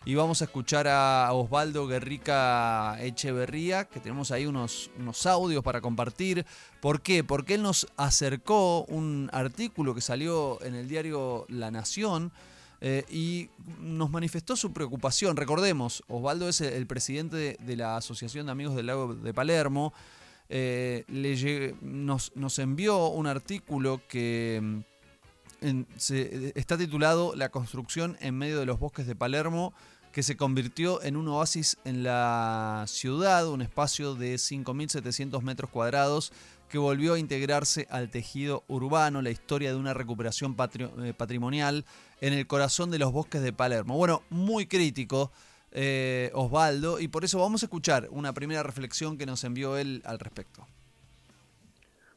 y vamos a escuchar a Osvaldo Guerrica Echeverría, que tenemos ahí unos audios para compartir. ¿Por qué? Porque él nos acercó un artículo que salió en el diario La Nación, y nos manifestó su preocupación. Recordemos, Osvaldo es el presidente de la Asociación de Amigos del Lago de Palermo. Nos envió un artículo que está titulado La construcción en medio de los bosques de Palermo, que se convirtió en un oasis en la ciudad, un espacio de 5.700 metros cuadrados que volvió a integrarse al tejido urbano, la historia de una recuperación patrimonial en el corazón de los bosques de Palermo. Bueno, muy crítico, Osvaldo, y por eso vamos a escuchar una primera reflexión que nos envió él al respecto.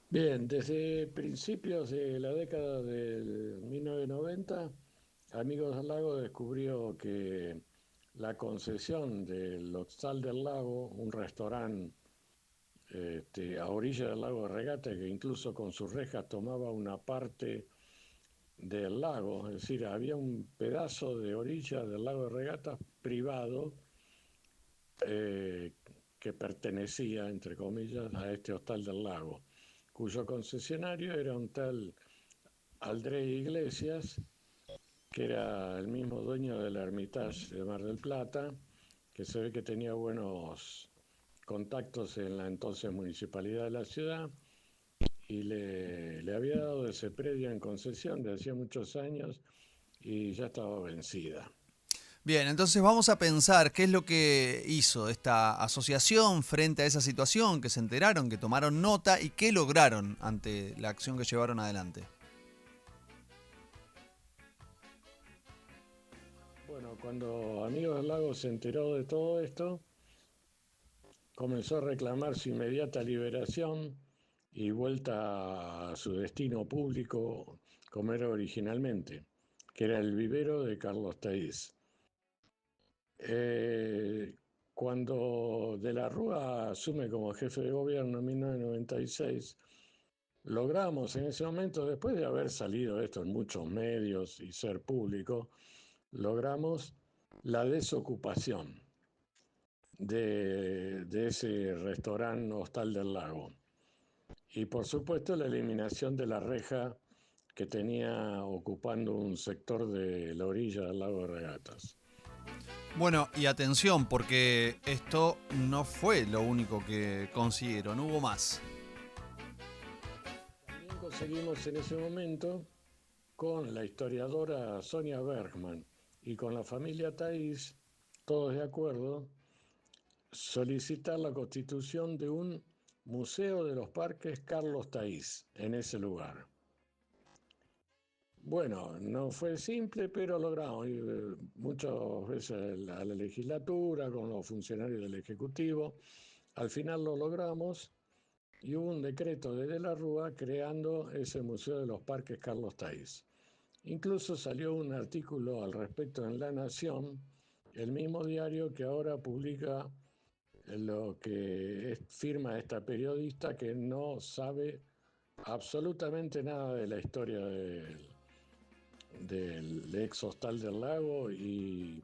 Bien, desde principios de la década del 1990, Amigos del Lago descubrió que la concesión del Hostal del Lago, un restaurante a orilla del lago de Regata, que incluso con sus rejas tomaba una parte del lago, es decir, había un pedazo de orilla del lago de Regata privado eh, que pertenecía, entre comillas, a este Hostal del Lago, cuyo concesionario era un tal Aldrey Iglesias, que era el mismo dueño del Hermitage de Mar del Plata, que se ve que tenía buenos contactos en la entonces municipalidad de la ciudad y le había dado ese predio en concesión de hacía muchos años y ya estaba vencida. Bien, entonces vamos a pensar qué es lo que hizo esta asociación frente a esa situación, que se enteraron, que tomaron nota y qué lograron ante la acción que llevaron adelante. Bueno, cuando Amigos del Lago se enteró de todo esto, comenzó a reclamar su inmediata liberación y vuelta a su destino público como era originalmente, que era el vivero de Carlos Taiz. Eh, Cuando De la Rúa asume como jefe de gobierno en 1996, logramos en ese momento, después de haber salido esto en muchos medios y ser público, logramos la desocupación de ese restaurante Hostal del Lago. Y por supuesto la eliminación de la reja que tenía ocupando un sector de la orilla del lago de Regatas. Bueno, y atención, porque esto no fue lo único que consiguieron, hubo más. También conseguimos en ese momento con la historiadora Sonia Bergman y con la familia Thaís, todos de acuerdo, solicitar la constitución de un Museo de los Parques Carlos Thaís en ese lugar. Bueno, no fue simple, pero logramos. Muchas veces a la legislatura, con los funcionarios del Ejecutivo, al final lo logramos y hubo un decreto de la Rúa creando ese Museo de los Parques Carlos Thaís. Incluso salió un artículo al respecto en La Nación, el mismo diario que ahora publica lo que firma esta periodista que no sabe absolutamente nada de la historia del ex hostal del lago y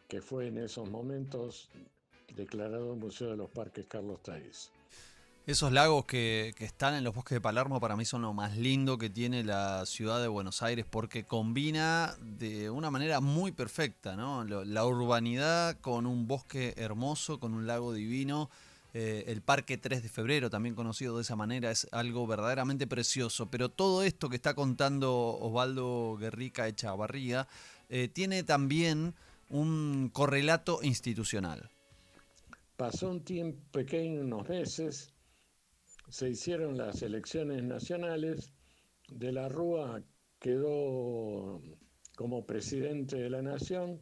que fue en esos momentos declarado Museo de los Parques Carlos Thaís. Esos lagos que están en los bosques de Palermo para mí son lo más lindo que tiene la ciudad de Buenos Aires, porque combina de una manera muy perfecta, ¿no? La urbanidad con un bosque hermoso, con un lago divino. El Parque 3 de Febrero, también conocido de esa manera, es algo verdaderamente precioso. Pero todo esto que está contando Osvaldo Guerrica Echavarría tiene también un correlato institucional. Pasó un tiempo pequeño, unos meses, se hicieron las elecciones nacionales, de la Rúa quedó como presidente de la nación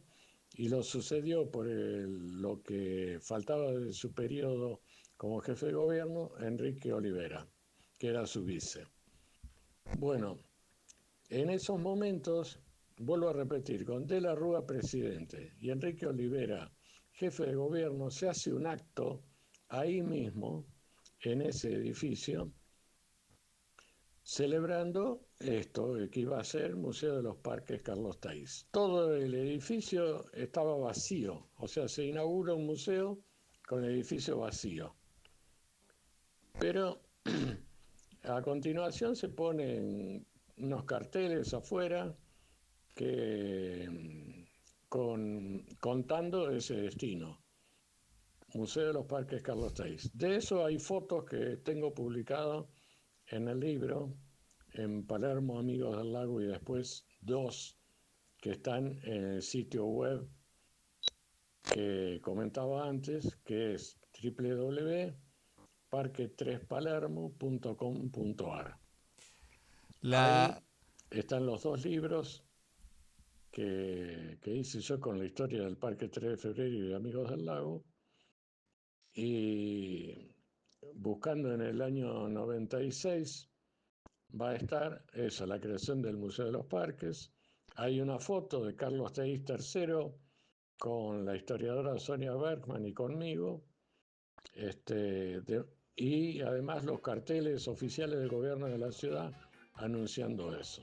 y lo sucedió por lo que faltaba de su periodo como jefe de gobierno, Enrique Olivera, que era su vice. Bueno, en esos momentos, vuelvo a repetir, con De la Rúa presidente y Enrique Olivera jefe de gobierno, se hace un acto ahí mismo, en ese edificio, celebrando esto, que iba a ser Museo de los Parques Carlos Taiz. Todo el edificio estaba vacío, o sea, se inaugura un museo con el edificio vacío. Pero a continuación se ponen unos carteles afuera que contando ese destino, Museo de los Parques Carlos Taiz. De eso hay fotos que tengo publicadas en el libro, en Palermo Amigos del Lago, y después dos que están en el sitio web que comentaba antes, que es www.parque3palermo.com.ar. Ahí La, están los dos libros que hice yo con la historia del Parque 3 de Febrero y de Amigos del Lago. Y buscando en el año 96 va a estar eso, la creación del Museo de los Parques. Hay una foto de Carlos Teiz III con la historiadora Sonia Bergman y conmigo. Y además los carteles oficiales del gobierno de la ciudad anunciando eso.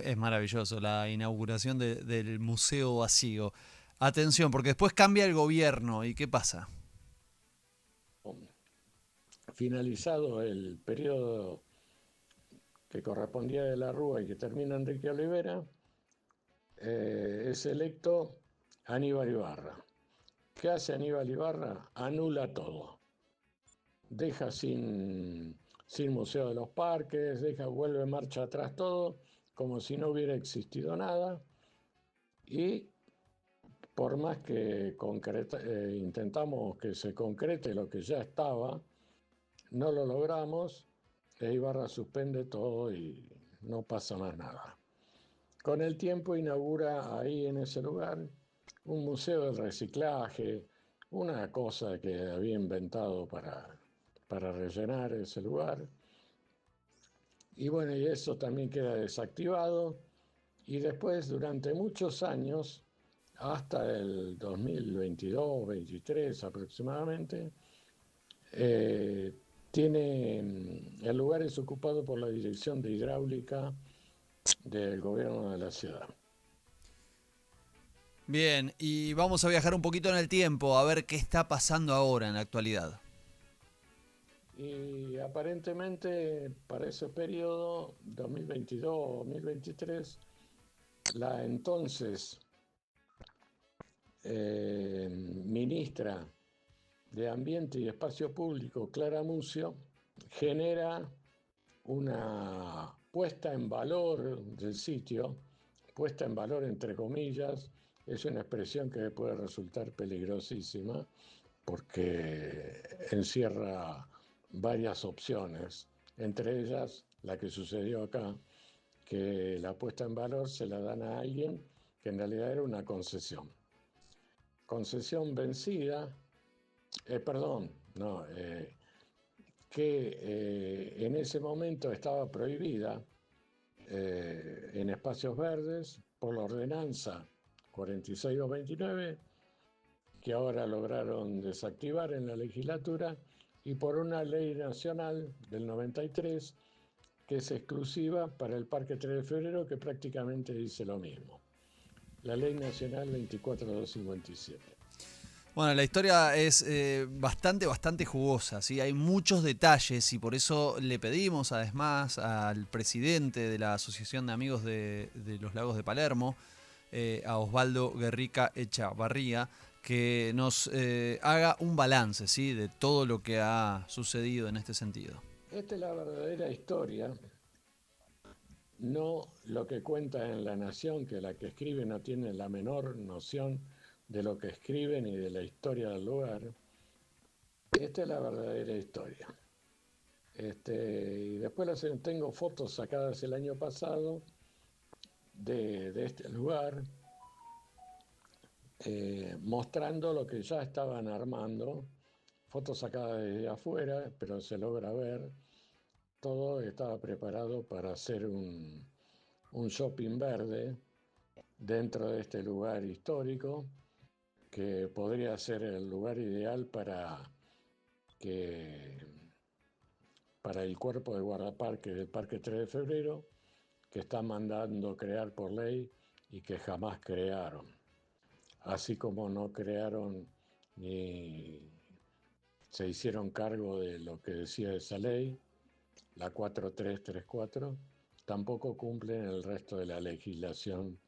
es maravilloso la inauguración del museo vacío. Atención, porque después cambia el gobierno. ¿Y qué pasa? Finalizado el periodo que correspondía de la Rúa y que termina Enrique Olivera, es electo Aníbal Ibarra. ¿Qué hace Aníbal Ibarra? Anula todo. Deja sin Museo de los Parques, vuelve marcha atrás todo, como si no hubiera existido nada. Y por más que intentamos que se concrete lo que ya estaba, no lo logramos. Ibarra suspende todo y no pasa más nada. Con el tiempo inaugura ahí en ese lugar un museo del reciclaje, una cosa que había inventado para rellenar ese lugar. Y bueno, y eso también queda desactivado. Y después, durante muchos años, hasta el 2022-23 aproximadamente, eh, el lugar es ocupado por la Dirección de Hidráulica del Gobierno de la ciudad. Bien, y vamos a viajar un poquito en el tiempo a ver qué está pasando ahora en la actualidad. Y aparentemente para ese periodo, 2022-2023, la entonces ministra de Ambiente y Espacio Público, Clara Mucio, genera una puesta en valor del sitio, puesta en valor entre comillas, es una expresión que puede resultar peligrosísima porque encierra varias opciones, entre ellas la que sucedió acá, que la puesta en valor se la dan a alguien que en realidad era una concesión. Concesión vencida, perdón, no, que en ese momento estaba prohibida en espacios verdes por la ordenanza 46229, que ahora lograron desactivar en la legislatura, y por una ley nacional del 93 que es exclusiva para el Parque 3 de Febrero, que prácticamente dice lo mismo. La ley nacional 24257. Bueno, la historia es bastante jugosa, ¿sí? Hay muchos detalles y por eso le pedimos además al presidente de la Asociación de Amigos de los Lagos de Palermo, a Osvaldo Guerrica Echavarría, que nos haga un balance, ¿sí? De todo lo que ha sucedido en este sentido. Esta es la verdadera historia, no lo que cuenta en La Nación, que la que escribe no tiene la menor noción de lo que escribe ni de la historia del lugar. Esta es la verdadera historia. Y después tengo fotos sacadas el año pasado de este lugar, mostrando lo que ya estaban armando, fotos sacadas desde afuera, pero se logra ver. Todo estaba preparado para hacer un shopping verde dentro de este lugar histórico, que podría ser el lugar ideal para que para el cuerpo de guardaparques del Parque 3 de Febrero, que están mandando crear por ley y que jamás crearon. Así como no crearon ni se hicieron cargo de lo que decía esa ley, la 4334, tampoco cumplen el resto de la legislación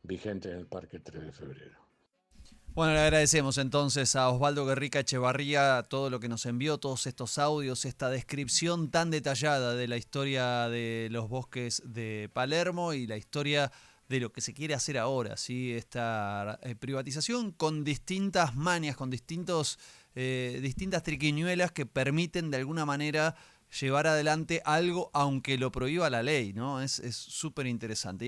vigente en el Parque 3 de Febrero. Bueno, le agradecemos entonces a Osvaldo Guerrica Echevarría todo lo que nos envió, todos estos audios, esta descripción tan detallada de la historia de los bosques de Palermo y la historia de lo que se quiere hacer ahora, ¿sí? Esta privatización con distintas manias, con distintas triquiñuelas que permiten de alguna manera llevar adelante algo aunque lo prohíba la ley, ¿no? Es súper interesante.